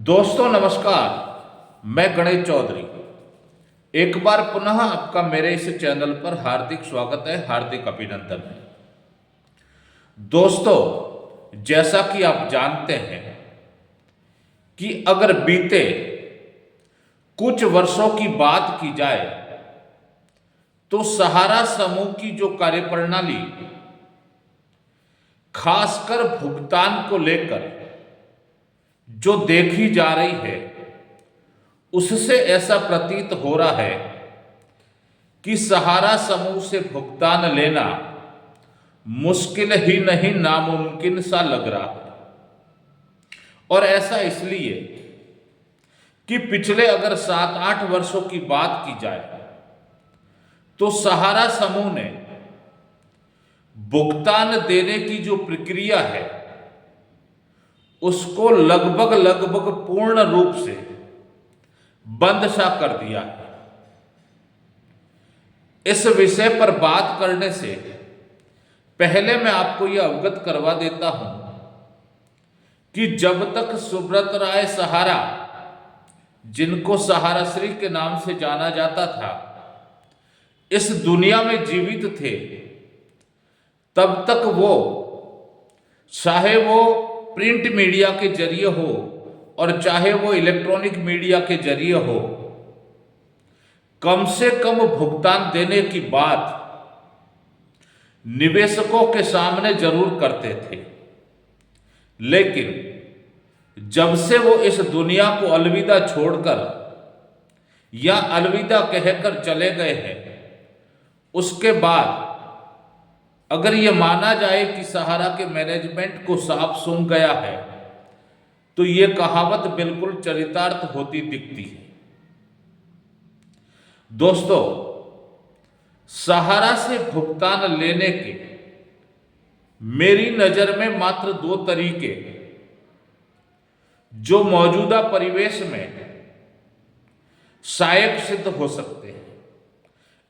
दोस्तों नमस्कार। मैं गणेश चौधरी एक बार पुनः आपका मेरे इस चैनल पर हार्दिक स्वागत है, हार्दिक अभिनंदन है। दोस्तों, जैसा कि आप जानते हैं कि अगर बीते कुछ वर्षों की बात की जाए तो सहारा समूह की जो कार्यप्रणाली खासकर भुगतान को लेकर जो देखी जा रही है, उससे ऐसा प्रतीत हो रहा है कि सहारा समूह से भुगतान लेना मुश्किल ही नहीं, नामुमकिन सा लग रहा है। और ऐसा इसलिए कि पिछले अगर 7-8 वर्षों की बात की जाए तो सहारा समूह ने भुगतान देने की जो प्रक्रिया है उसको लगभग पूर्ण रूप से बंद सा कर दिया है। इस विषय पर बात करने से पहले मैं आपको यह अवगत करवा देता हूं कि जब तक सुब्रत राय सहारा, जिनको सहारा श्री के नाम से जाना जाता था, इस दुनिया में जीवित थे, तब तक वो, चाहे वो प्रिंट मीडिया के जरिए हो और चाहे वो इलेक्ट्रॉनिक मीडिया के जरिए हो, कम से कम भुगतान देने की बात निवेशकों के सामने जरूर करते थे। लेकिन जब से वो इस दुनिया को अलविदा छोड़कर या अलविदा कहकर चले गए हैं, उसके बाद अगर ये माना जाए कि सहारा के मैनेजमेंट को साफ सूंघ गया है, तो ये कहावत बिल्कुल चरितार्थ होती दिखती है। दोस्तों, सहारा से भुगतान लेने के मेरी नजर में मात्र 2 तरीके जो मौजूदा परिवेश में सहायक सिद्ध हो सकते हैं,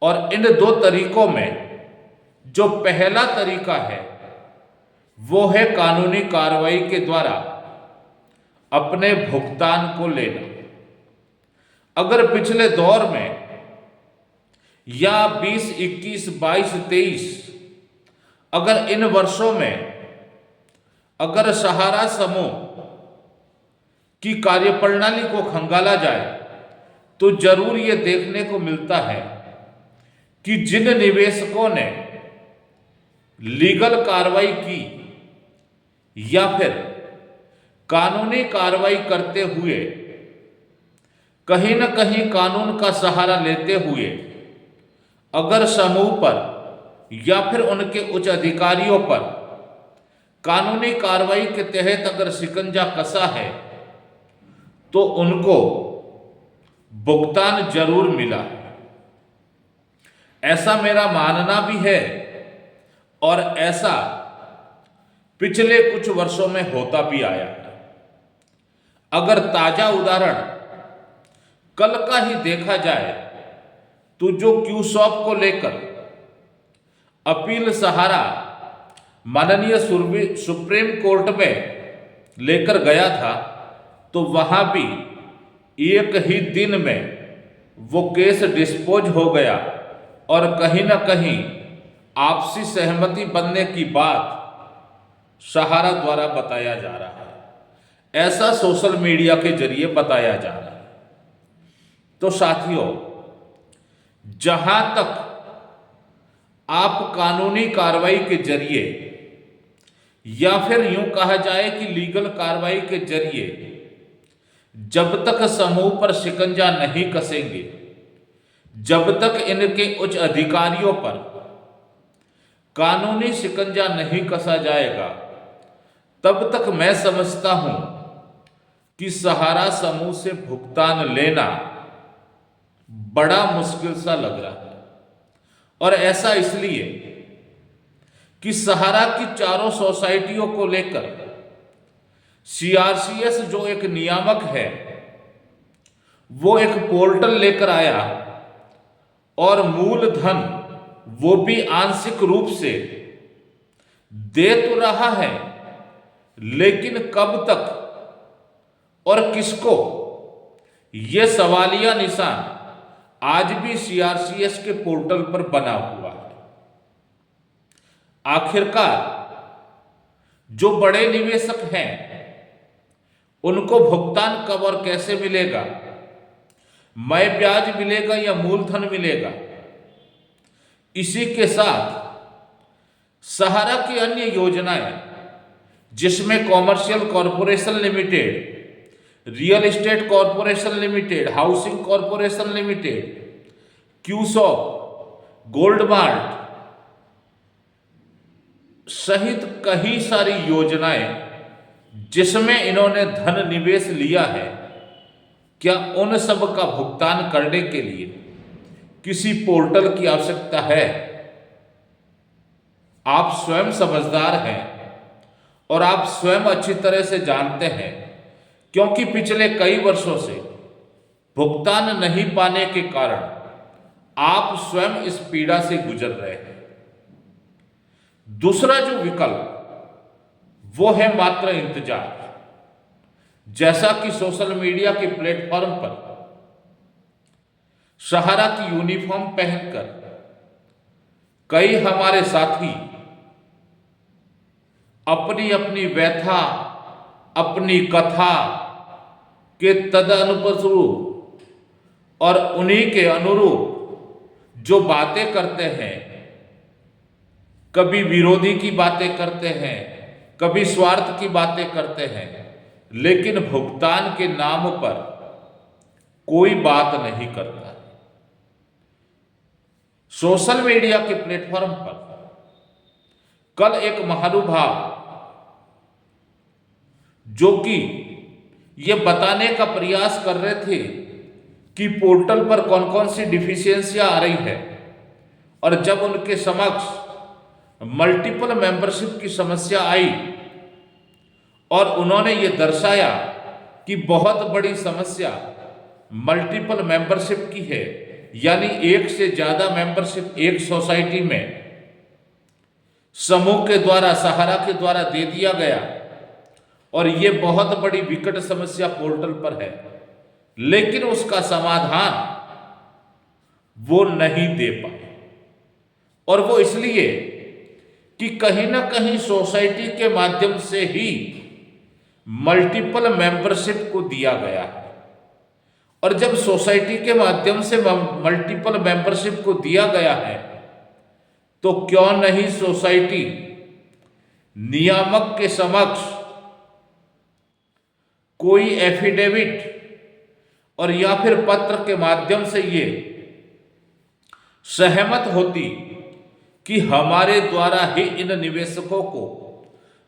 और इन 2 तरीकों में जो पहला तरीका है वो है कानूनी कार्रवाई के द्वारा अपने भुगतान को लेना। अगर पिछले दौर में या 20, 21, 22, 23 अगर इन वर्षों में अगर सहारा समूह की कार्यप्रणाली को खंगाला जाए तो जरूर ये देखने को मिलता है कि जिन निवेशकों ने लीगल कार्रवाई की या फिर कानूनी कार्रवाई करते हुए, कहीं न कहीं कानून का सहारा लेते हुए अगर समूह पर या फिर उनके उच्च अधिकारियों पर कानूनी कार्रवाई के तहत अगर शिकंजा कसा है, तो उनको भुगतान जरूर मिला है। ऐसा मेरा मानना भी है और ऐसा पिछले कुछ वर्षों में होता भी आया है। अगर ताजा उदाहरण कल का ही देखा जाए तो जो क्यूसॉप को लेकर अपील सहारा माननीय सुप्रीम कोर्ट में लेकर गया था, तो वहां भी एक ही दिन में वो केस डिस्पोज हो गया और कहीं ना कहीं आपसी सहमति बनने की बात सहारा द्वारा बताया जा रहा है, ऐसा सोशल मीडिया के जरिए बताया जा रहा है। तो साथियों, जहां तक आप कानूनी कार्रवाई के जरिए या फिर यूं कहा जाए कि लीगल कार्रवाई के जरिए जब तक समूह पर शिकंजा नहीं कसेंगे, जब तक इनके उच्च अधिकारियों पर कानूनी शिकंजा नहीं कसा जाएगा, तब तक मैं समझता हूं कि सहारा समूह से भुगतान लेना बड़ा मुश्किल सा लग रहा है। और ऐसा इसलिए कि सहारा की चारों सोसाइटियों को लेकर सीआरसीएस जो एक नियामक है, वो एक पोर्टल लेकर आया और मूलधन वो भी आंशिक रूप से दे तो रहा है, लेकिन कब तक और किसको, ये सवालिया निशान आज भी सीआरसीएस के पोर्टल पर बना हुआ है। आखिरकार जो बड़े निवेशक हैं उनको भुगतान कब और कैसे मिलेगा, मय ब्याज मिलेगा या मूलधन मिलेगा? इसी के साथ सहारा की अन्य योजनाएं, जिसमें commercial corporation limited, real estate corporation limited, housing corporation limited, क्यूसॉप, गोल्ड मार्ट सहित कई सारी योजनाएं जिसमें इन्होंने धन निवेश लिया है, क्या उन सब का भुगतान करने के लिए किसी पोर्टल की आवश्यकता है? आप स्वयं समझदार हैं और आप स्वयं अच्छी तरह से जानते हैं, क्योंकि पिछले कई वर्षों से भुगतान नहीं पाने के कारण आप स्वयं इस पीड़ा से गुजर रहे हैं। दूसरा जो विकल्प वो है मात्र इंतजार। जैसा कि सोशल मीडिया के प्लेटफॉर्म पर सहारा की यूनिफॉर्म पहनकर कई हमारे साथी अपनी अपनी व्यथा, अपनी कथा के तदनुरूप और उन्हीं के अनुरूप जो बातें करते हैं, कभी विरोधी की बातें करते हैं, कभी स्वार्थ की बातें करते हैं, लेकिन भुगतान के नाम पर कोई बात नहीं करता। सोशल मीडिया के प्लेटफॉर्म पर कल एक महानुभाव जो कि ये बताने का प्रयास कर रहे थे कि पोर्टल पर कौन कौन सी डिफिशियंसियां आ रही है, और जब उनके समक्ष मल्टीपल मेंबरशिप की समस्या आई और उन्होंने ये दर्शाया कि बहुत बड़ी समस्या मल्टीपल मेंबरशिप की है, यानी एक से ज्यादा मेंबरशिप एक सोसाइटी में समूह के द्वारा, सहारा के द्वारा दे दिया गया, और ये बहुत बड़ी विकट समस्या पोर्टल पर है, लेकिन उसका समाधान वो नहीं दे पाए। और वो इसलिए कि कहीं ना कहीं सोसाइटी के माध्यम से ही मल्टीपल मेंबरशिप को दिया गया है, और जब सोसाइटी के माध्यम से मल्टीपल मेंबरशिप को दिया गया है तो क्यों नहीं सोसाइटी नियामक के समक्ष कोई एफिडेविट और या फिर पत्र के माध्यम से ये सहमत होती कि हमारे द्वारा ही इन निवेशकों को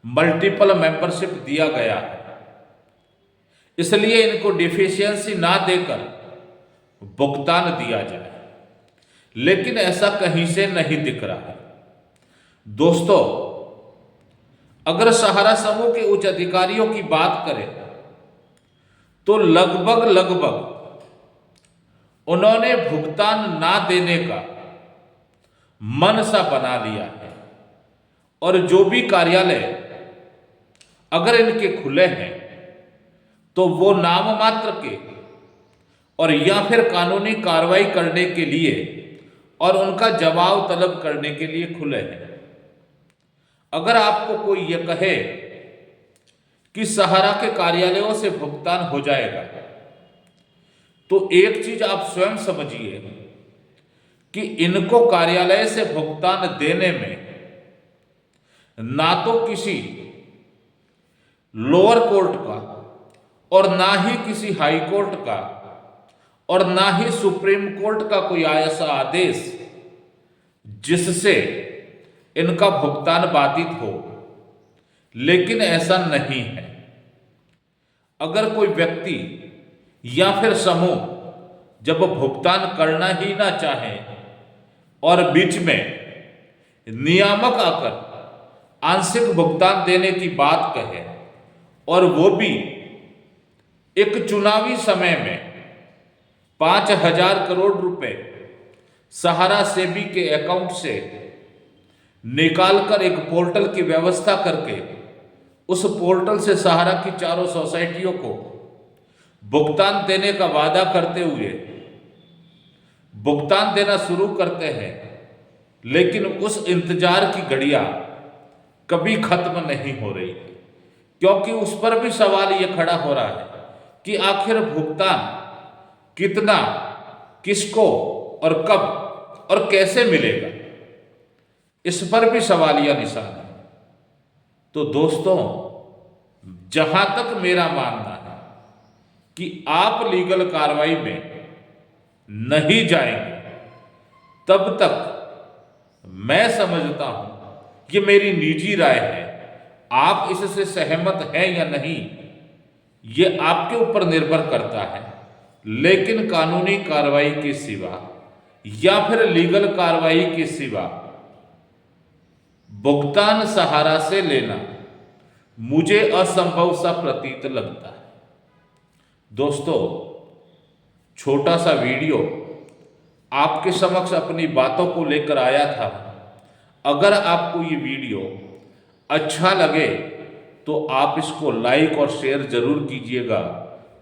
मल्टीपल मेंबरशिप दिया गया है, इसलिए इनको डिफिशियंसी ना देकर भुगतान दिया जाए। लेकिन ऐसा कहीं से नहीं दिख रहा है। दोस्तों, अगर सहारा समूह के उच्च अधिकारियों की बात करें तो लगभग उन्होंने भुगतान ना देने का मन सा बना लिया है, और जो भी कार्यालय अगर इनके खुले हैं तो वो नाम मात्र के और या फिर कानूनी कार्रवाई करने के लिए और उनका जवाब तलब करने के लिए खुले हैं। अगर आपको कोई ये कहे कि सहारा के कार्यालयों से भुगतान हो जाएगा, तो एक चीज आप स्वयं समझिए कि इनको कार्यालय से भुगतान देने में ना तो किसी लोअर कोर्ट का और ना ही किसी हाई कोर्ट का और ना ही सुप्रीम कोर्ट का कोई ऐसा आदेश जिससे इनका भुगतान बाधित हो, लेकिन ऐसा नहीं है। अगर कोई व्यक्ति या फिर समूह जब भुगतान करना ही ना चाहे और बीच में नियामक आकर आंशिक भुगतान देने की बात कहे, और वो भी एक चुनावी समय में 5,000 करोड़ रुपए सहारा सेबी के अकाउंट से निकालकर एक पोर्टल की व्यवस्था करके उस पोर्टल से सहारा की चारों सोसाइटियों को भुगतान देने का वादा करते हुए भुगतान देना शुरू करते हैं, लेकिन उस इंतजार की घड़ियां कभी खत्म नहीं हो रही, क्योंकि उस पर भी सवाल यह खड़ा हो रहा है कि आखिर भुगतान कितना, किसको और कब और कैसे मिलेगा। इस पर भी सवालिया निशान है। तो दोस्तों, जहां तक मेरा मानना है कि आप लीगल कार्रवाई में नहीं जाएंगे, तब तक मैं समझता हूं, ये मेरी निजी राय है, आप इससे सहमत हैं या नहीं ये आपके ऊपर निर्भर करता है, लेकिन कानूनी कार्रवाई के सिवा या फिर लीगल कार्रवाई के सिवा भुगतान सहारा से लेना मुझे असंभव सा प्रतीत लगता है। दोस्तों, छोटा सा वीडियो आपके समक्ष अपनी बातों को लेकर आया था। अगर आपको ये वीडियो अच्छा लगे तो आप इसको लाइक और शेयर जरूर कीजिएगा,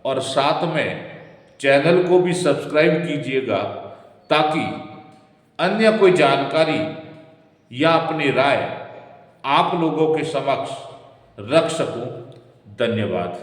और साथ में चैनल को भी सब्सक्राइब कीजिएगा, ताकि अन्य कोई जानकारी या अपनी राय आप लोगों के समक्ष रख सकूं। धन्यवाद।